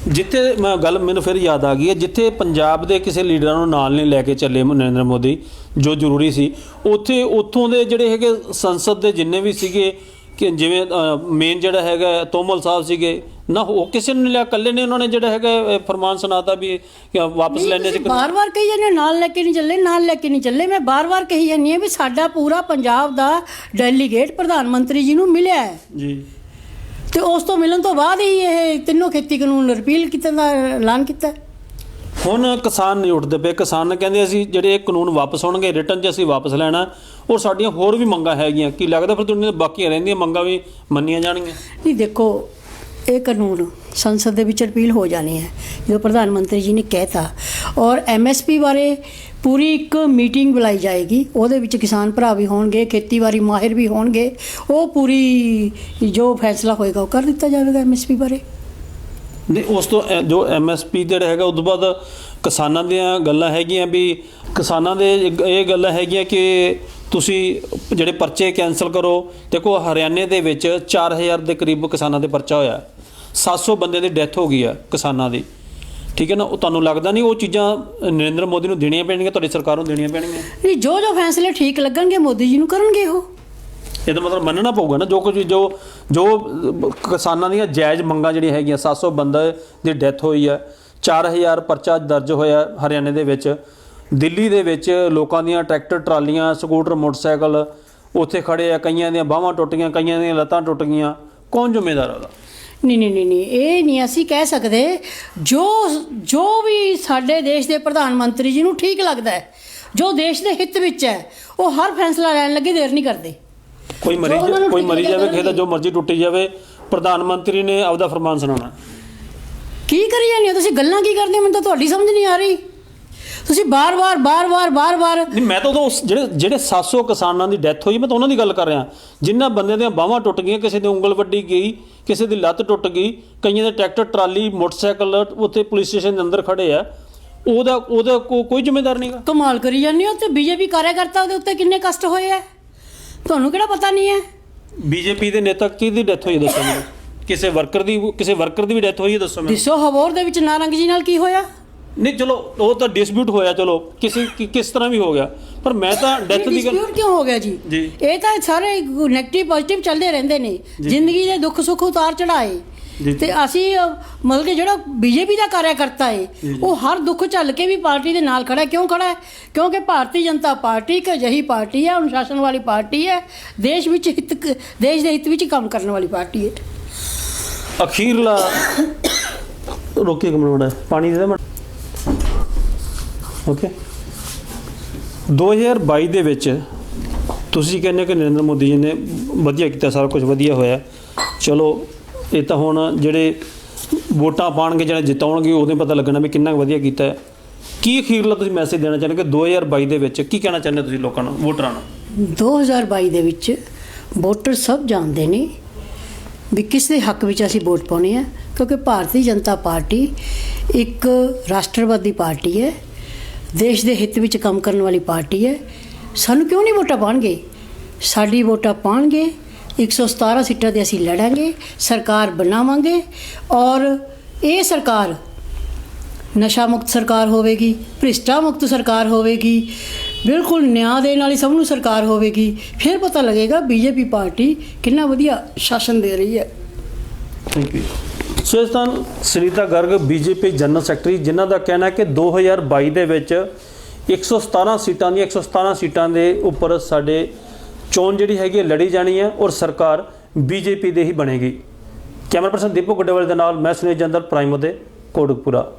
ਜਿੱਥੇ ਮੈਂ ਗੱਲ ਮੈਨੂੰ ਫਿਰ ਯਾਦ ਆ ਗਈ ਹੈ, ਜਿੱਥੇ ਪੰਜਾਬ ਦੇ ਕਿਸੇ ਲੀਡਰਾਂ ਨੂੰ ਨਾਲ ਨਹੀਂ ਲੈ ਕੇ ਚੱਲੇ ਨਰਿੰਦਰ ਮੋਦੀ, ਜੋ ਜ਼ਰੂਰੀ ਸੀ, ਉੱਥੋਂ ਦੇ ਜਿਹੜੇ ਹੈਗੇ ਸੰਸਦ ਦੇ ਜਿੰਨੇ ਵੀ ਸੀਗੇ, ਕਿ ਜਿਵੇਂ ਮੇਨ ਜਿਹੜਾ ਹੈਗਾ ਤੋਮਲ ਸਾਹਿਬ ਸੀਗੇ ਨਾ, ਉਹ ਕਿਸੇ ਨੂੰ ਨਹੀਂ ਲਿਆ, ਇਕੱਲੇ ਨੇ ਉਹਨਾਂ ਨੇ ਜਿਹੜਾ ਹੈਗਾ ਫਰਮਾਨ ਸੁਣਾਤਾ ਵੀ ਵਾਪਸ ਲੈਣੇ ਚ। ਬਾਰ-ਬਾਰ ਕਹੀ ਜਾਂਦੇ ਨਾਲ ਲੈ ਕੇ ਨਹੀਂ ਚੱਲੇ, ਨਾਲ ਲੈ ਕੇ ਨਹੀਂ ਚੱਲੇ। ਮੈਂ ਬਾਰ-ਬਾਰ ਕਹੀ ਜਾਂਦੀ ਹਾਂ ਵੀ ਸਾਡਾ ਪੂਰਾ ਪੰਜਾਬ ਦਾ ਡੈਲੀਗੇਟ ਪ੍ਰਧਾਨ ਮੰਤਰੀ ਜੀ ਨੂੰ ਮਿਲਿਆ ਹੈ ਜੀ, ਤੇ ਉਸ ਤੋਂ ਮਿਲਣ ਤੋਂ ਬਾਅਦ ਹੀ ਇਹ ਤਿੰਨੋਂ ਖੇਤੀ ਕਾਨੂੰਨ ਰਿਪੀਲ ਕੀਤੇ ਦਾ ਐਲਾਨ ਕੀਤਾ। ਹੁਣ ਕਿਸਾਨ ਨਹੀਂ ਉੱਠਦੇ ਪਏ। ਕਿਸਾਨ ਕਹਿੰਦੇ ਅਸੀਂ ਜਿਹੜੇ ਇਹ ਕਾਨੂੰਨ ਵਾਪਸ ਹੋਣਗੇ, ਰਿਟਰਨ 'ਚ ਅਸੀਂ ਵਾਪਸ ਲੈਣਾ, ਔਰ ਸਾਡੀਆਂ ਹੋਰ ਵੀ ਮੰਗਾਂ ਹੈਗੀਆਂ। ਕੀ ਲੱਗਦਾ ਫਿਰ ਤੁਹਾਨੂੰ ਬਾਕੀ ਰਹਿੰਦੀਆਂ ਮੰਗਾਂ ਵੀ ਮੰਨੀਆਂ ਜਾਣਗੀਆਂ? ਨਹੀਂ ਦੇਖੋ, ਇਹ ਕਾਨੂੰਨ ਸੰਸਦ ਦੇ ਵਿੱਚ ਰਿਪੀਲ ਹੋ ਜਾਣੇ ਹੈ ਜਦੋਂ ਪ੍ਰਧਾਨ ਮੰਤਰੀ ਜੀ ਨੇ ਕਹਿਤਾ, ਔਰ MSP ਬਾਰੇ ਪੂਰੀ ਇੱਕ ਮੀਟਿੰਗ ਬੁਲਾਈ ਜਾਏਗੀ, ਉਹਦੇ ਵਿੱਚ ਕਿਸਾਨ ਭਰਾ ਵੀ ਹੋਣਗੇ, ਖੇਤੀਬਾੜੀ ਮਾਹਿਰ ਵੀ ਹੋਣਗੇ, ਉਹ ਪੂਰੀ ਜੋ ਫੈਸਲਾ ਹੋਏਗਾ ਉਹ ਕਰ ਦਿੱਤਾ ਜਾਵੇਗਾ MSP ਬਾਰੇ। ਨਹੀਂ, ਉਸ ਤੋਂ ਜੋ MSP ਜਿਹੜਾ ਹੈਗਾ ਉਸ ਤੋਂ ਬਾਅਦ ਕਿਸਾਨਾਂ ਦੀਆਂ ਗੱਲਾਂ ਹੈਗੀਆਂ ਵੀ ਕਿਸਾਨਾਂ ਦੇ ਇਹ ਗੱਲਾਂ ਹੈਗੀਆਂ ਕਿ ਤੁਸੀਂ ਜਿਹੜੇ ਪਰਚੇ ਕੈਂਸਲ ਕਰੋ। ਦੇਖੋ ਹਰਿਆਣੇ ਦੇ ਵਿੱਚ 4000 ਦੇ ਕਰੀਬ ਕਿਸਾਨਾਂ ਦੇ ਪਰਚਾ ਹੋਇਆ, 700 ਬੰਦੇ ਦੀ ਡੈਥ ਹੋ ਗਈ ਆ ਕਿਸਾਨਾਂ ਦੀ, ਠੀਕ ਹੈ ਨਾ। ਉਹ ਤੁਹਾਨੂੰ ਲੱਗਦਾ ਨਹੀਂ ਉਹ ਚੀਜ਼ਾਂ ਨਰਿੰਦਰ ਮੋਦੀ ਨੂੰ ਦੇਣੀਆਂ ਪੈਣਗੀਆਂ, ਤੁਹਾਡੀ ਸਰਕਾਰ ਨੂੰ ਦੇਣੀਆਂ ਪੈਣਗੀਆਂ? ਨਹੀਂ, ਜੋ ਫੈਸਲੇ ਠੀਕ ਲੱਗਣਗੇ ਮੋਦੀ ਜੀ ਨੂੰ ਕਰਨਗੇ ਉਹ। ਇਹਦਾ ਮਤਲਬ ਮੰਨਣਾ ਪਊਗਾ ਨਾ, ਜੋ ਕੁਝ ਜੋ ਕਿਸਾਨਾਂ ਦੀਆਂ ਜਾਇਜ਼ ਮੰਗਾਂ ਜਿਹੜੀਆਂ ਹੈਗੀਆਂ। 700 ਬੰਦੇ ਦੀ ਡੈਥ ਹੋਈ ਹੈ, 4000 ਪਰਚਾ ਦਰਜ ਹੋਇਆ ਹਰਿਆਣੇ ਦੇ ਵਿੱਚ। ਦਿੱਲੀ ਦੇ ਵਿੱਚ ਲੋਕਾਂ ਦੀਆਂ ਟਰੈਕਟਰ ਟਰਾਲੀਆਂ, ਸਕੂਟਰ, ਮੋਟਰਸਾਈਕਲ ਉੱਥੇ ਖੜੇ ਆ, ਕਈਆਂ ਦੀਆਂ ਬਾਹਾਂ ਟੁੱਟ ਗਈਆਂ, ਕਈਆਂ ਦੀਆਂ ਲੱਤਾਂ ਟੁੱਟ ਗਈਆਂ। ਕੌਣ ਜ਼ਿੰਮੇਦਾਰ ਉਹਦਾ? ਨਹੀਂ, ਇਹ ਨਹੀਂ ਅਸੀਂ ਕਹਿ ਸਕਦੇ। ਜੋ ਵੀ ਸਾਡੇ ਦੇਸ਼ ਦੇ ਪ੍ਰਧਾਨ ਮੰਤਰੀ ਜੀ ਨੂੰ ਠੀਕ ਲੱਗਦਾ ਹੈ, ਜੋ ਦੇਸ਼ ਦੇ ਹਿੱਤ ਵਿੱਚ ਹੈ, ਉਹ ਹਰ ਫੈਸਲਾ ਲੈਣ ਲੱਗੇ ਦੇਰ ਨਹੀਂ ਕਰਦੇ। ਕੋਈ ਮਰੀ ਜਾਵੇ, ਕਿਸੇ ਦਾ ਜੋ ਮਰਜ਼ੀ ਟੁੱਟੀ ਜਾਵੇ, ਪ੍ਰਧਾਨ ਮੰਤਰੀ ਨੇ ਆਪਦਾ ਫਰਮਾਨ ਸੁਣਾਉਣਾ। ਕੀ ਕਰੀ ਜਾਂਦੇ ਹੋ ਤੁਸੀਂ? ਗੱਲਾਂ ਕੀ ਕਰਦੇ ਹੋ? ਮੈਨੂੰ ਤਾਂ ਤੁਹਾਡੀ ਸਮਝ ਨਹੀਂ ਆ ਰਹੀ। ਤੁਸੀਂ ਬਾਰ-ਬਾਰ ਨਹੀਂ, ਮੈਂ ਤਾਂ ਉਦੋਂ ਜਿਹੜੇ 700 ਕਿਸਾਨਾਂ ਦੀ ਡੈਥ ਹੋਈ, ਮੈਂ ਤਾਂ ਉਹਨਾਂ ਦੀ ਗੱਲ ਕਰ ਰਿਹਾ, ਜਿਨ੍ਹਾਂ ਬੰਦਿਆਂ ਦੀਆਂ ਬਾਹਾਂ ਟੁੱਟ ਗਈਆਂ, ਕਿਸੇ ਦੀ ਉਂਗਲ ਵੱਢੀ ਗਈ, ਕਿਸੇ ਦੀ ਲੱਤ ਟੁੱਟ ਗਈ, ਕਈਆਂ ਦੇ ਟਰੈਕਟਰ ਟਰਾਲੀ ਮੋਟਰਸਾਈਕਲ ਉੱਥੇ ਪੁਲਿਸ ਸਟੇਸ਼ਨ ਦੇ ਅੰਦਰ ਖੜੇ ਆ, ਉਹਦਾ ਕੋਈ ਜ਼ਿੰਮੇਦਾਰ ਨਹੀਂਗਾ। ਕਮਾਲ ਕਰੀ ਜਾਂਦੇ ਹੋ। ਤੇ BJP ਕਾਰਜਕਰਤਾ ਉਹਦੇ ਉੱਤੇ ਕਿੰਨੇ ਕਸ਼ਟ ਹੋਏ ਆ, ਤੁਹਾਨੂੰ ਕਿਹੜਾ ਪਤਾ ਨਹੀਂ ਹੈ? BJP ਦੇ ਨੇਤਾ ਕਿਹਦੀ ਡੈਥ ਹੋਈ ਦੱਸੋ ਮੈਨੂੰ? ਕਿਸੇ ਵਰਕਰ ਦੀ ਵੀ ਡੈਥ ਹੋਈ ਹੈ, ਦੱਸੋ ਮੈਨੂੰ। ਦਿਸੋ ਹਬੋਰ ਦੇ ਵਿੱਚ ਨਾਰੰਗ ਜੀ ਨਾਲ ਕੀ ਹੋਇਆ? ਨਹੀਂ ਚਲੋ ਉਹ ਤਾਂ ਡਿਸਪਿਊਟ ਹੋਇਆ, ਚਲੋ ਕਿਸ ਤਰ੍ਹਾਂ ਵੀ ਹੋ ਗਿਆ, ਪਰ ਮੈਂ ਤਾਂ ਡੈਥ ਦੀ ਗੱਲ। ਡਿਸਪਿਊਟ ਕਿਉਂ ਹੋ ਗਿਆ ਜੀ? ਇਹ ਤਾਂ ਸਾਰੇ ਨੈਗੇਟਿਵ ਪੋਜ਼ਿਟਿਵ ਚੱਲਦੇ ਰਹਿੰਦੇ ਨੇ, ਜ਼ਿੰਦਗੀ ਦੇ ਦੁੱਖ ਸੁੱਖ ਉਤਾਰ ਚੜਾਏ। ਤੇ ਅਸੀਂ ਮਤਲਬ ਕਿ ਜਿਹੜਾ BJP ਦਾ ਕਾਰਜਕਰਤਾ ਹੈ ਉਹ ਹਰ ਦੁੱਖ ਝੱਲ ਕੇ ਵੀ ਪਾਰਟੀ ਦੇ ਨਾਲ ਖੜਾ। ਕਿਉਂ ਖੜਾ ਹੈ? ਕਿਉਂਕਿ ਭਾਰਤੀ ਜਨਤਾ ਪਾਰਟੀ ਇੱਕ ਅਜਿਹੀ ਪਾਰਟੀ ਹੈ, ਅਨੁਸ਼ਾਸਨ ਵਾਲੀ ਪਾਰਟੀ ਹੈ, ਦੇਸ਼ ਦੇ ਹਿੱਤ ਵਿੱਚ ਕੰਮ ਕਰਨ ਵਾਲੀ ਪਾਰਟੀ ਹੈ। ਅਖੀਰਲਾ ਰੋਕੇ ਕਮਣਾ ਪਾਣੀ ਦੇ ਮੈਂ ਓਕੇ 2022 ਦੇ ਵਿੱਚ ਤੁਸੀਂ ਕਹਿੰਦੇ ਕਿ ਨਰਿੰਦਰ ਮੋਦੀ ਜੀ ਨੇ ਵਧੀਆ ਕੀਤਾ, ਸਾਰਾ ਕੁਝ ਵਧੀਆ ਹੋਇਆ। ਚਲੋ ਇਹ ਤਾਂ ਹੁਣ ਜਿਹੜੇ ਵੋਟਾਂ ਪਾਣਗੇ, ਜਿਹੜੇ ਜਿਤਾਉਣਗੇ, ਉਹਦੇ ਪਤਾ ਲੱਗਣਾ ਵੀ ਕਿੰਨਾ ਵਧੀਆ ਕੀਤਾ ਹੈ। ਕੀ ਅਖੀਰਲਾ ਤੁਸੀਂ ਮੈਸੇਜ ਦੇਣਾ ਚਾਹੁੰਦੇ ਕਿ 2022 ਦੇ ਵਿੱਚ ਕੀ ਕਹਿਣਾ ਚਾਹੁੰਦੇ ਤੁਸੀਂ ਲੋਕਾਂ ਨੂੰ, ਵੋਟਰਾਂ ਨੂੰ? 2022 ਦੇ ਵਿੱਚ ਵੋਟਰ ਸਭ ਜਾਣਦੇ ਨੇ ਵੀ ਕਿਸ ਦੇ ਹੱਕ ਵਿੱਚ ਅਸੀਂ ਵੋਟ ਪਾਉਣੀ ਹੈ, ਕਿਉਂਕਿ ਭਾਰਤੀ ਜਨਤਾ ਪਾਰਟੀ ਇੱਕ ਰਾਸ਼ਟਰਵਾਦੀ ਪਾਰਟੀ ਹੈ, ਦੇਸ਼ ਦੇ ਹਿੱਤ ਵਿੱਚ ਕੰਮ ਕਰਨ ਵਾਲੀ ਪਾਰਟੀ ਹੈ। ਸਾਨੂੰ ਕਿਉਂ ਨਹੀਂ ਵੋਟਾਂ ਪਾਉਣਗੇ? ਸਾਡੀ ਵੋਟਾਂ ਪਾਉਣਗੇ, 117 ਸੀਟਾਂ 'ਤੇ ਅਸੀਂ ਲੜਾਂਗੇ, ਸਰਕਾਰ ਬਣਾਵਾਂਗੇ, ਔਰ ਇਹ ਸਰਕਾਰ ਨਸ਼ਾ ਮੁਕਤ ਸਰਕਾਰ ਹੋਵੇਗੀ, ਭ੍ਰਿਸ਼ਟਾ ਮੁਕਤ ਸਰਕਾਰ ਹੋਵੇਗੀ, ਬਿਲਕੁਲ ਨਿਆਂ ਦੇਣ ਵਾਲੀ ਸਭ ਨੂੰ ਸਰਕਾਰ ਹੋਵੇਗੀ, ਫਿਰ ਪਤਾ ਲੱਗੇਗਾ ਬੀਜੇਪੀ ਪਾਰਟੀ ਕਿੰਨਾ ਵਧੀਆ ਸ਼ਾਸਨ ਦੇ ਰਹੀ ਹੈ। Thank you. ਸੋ ਇਸ ਤਰ੍ਹਾਂ Sunita Garg BJP general secretary, ਜਿਨ੍ਹਾਂ ਦਾ ਕਹਿਣਾ ਹੈ ਕਿ 2022 ਦੇ ਵਿੱਚ 117 ਸੀਟਾਂ ਦੇ ਉੱਪਰ ਸਾਡੇ ਚੋਣ ਜਿਹੜੀ ਹੈਗੀ ਹੈ ਲੜੀ ਜਾਣੀ ਹੈ ਔਰ ਸਰਕਾਰ ਬੀਜੇਪੀ ਦੇ ਹੀ ਬਣੇਗੀ। ਕੈਮਰਾ ਪਰਸਨ ਦੀਪਕ ਗੁੱਡੇਵਾਲ ਦੇ ਨਾਲ ਮੈਂ ਸੁਨੀਲ ਜੰਦਲ, ਪ੍ਰਾਈਮ ਦੇ ਕੋਟਕਪੂਰਾ।